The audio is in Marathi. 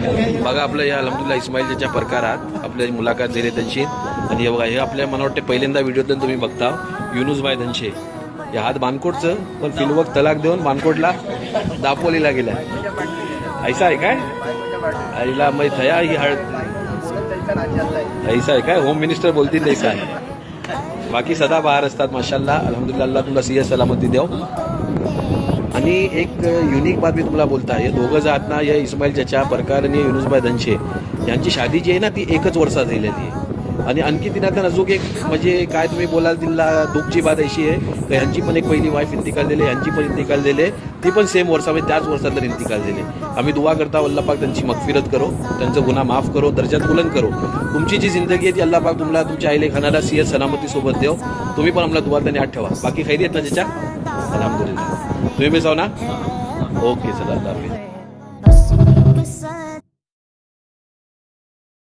बघा आपलं या अल्हम्दुलिल्लाह इस्माईलच्या प्रकारात आपल्या मुलाखत झाली त्यांची. आणि हे बघा हे आपल्या मला वाटतं पहिल्यांदा व्हिडिओतून तुम्ही बघता युनुसभाई धनशे हे हात बानकोटचं पण फिलवक तलाक देऊन बानकोटला दापोलीला गेला. ऐसा आहे काय आईला मै थया ही हळद ऐसा आहे काय होम मिनिस्टर बोलतील ऐसा आहे. बाकी सदा बाहेर असतात माशाल्लाह अल्हम्दुलिल्लाह. अल्लाह तुला सिहत सलामती देव. आणि एक युनिक बात मी तुम्हाला बोलता हे दोघं जे आहात ना या इस्माईल चचा परकार आणि युनुसभाई धनशे यांची शादी जी आहे ना ती एकच वर्षात झालेली आहे. आणि आणखी तिनातून अजून एक म्हणजे काय तुम्ही बोलाल तिला दुःखची बात अशी आहे की ह्यांची पण एक पहिली वाईफ इंतिकाल दिली ह्यांची पण इंतिकाल दिले ती पण सेम वर्षामध्ये त्याच वर्षात इंतिकाल दिले. आम्ही दुआ करता अल्लाह पाक त्यांची मगफिरत करो त्यांचं गुन्हा माफ करो दर्जात बुलंद करो. तुमची जी जिंदगी आहे ती अल्लाह पाक तुम्हाला तुमच्या आईले खानाला सिहत सलामती सोबत देव. तुम्ही पण आम्हाला दुआ त्यांनी आठ ठेवा. बाकी खैरियत ना त्याच्या अल्हम्दुलिल्लाह तुम्ही बी जाऊ ना ओके चला अल्लाह हाफिज.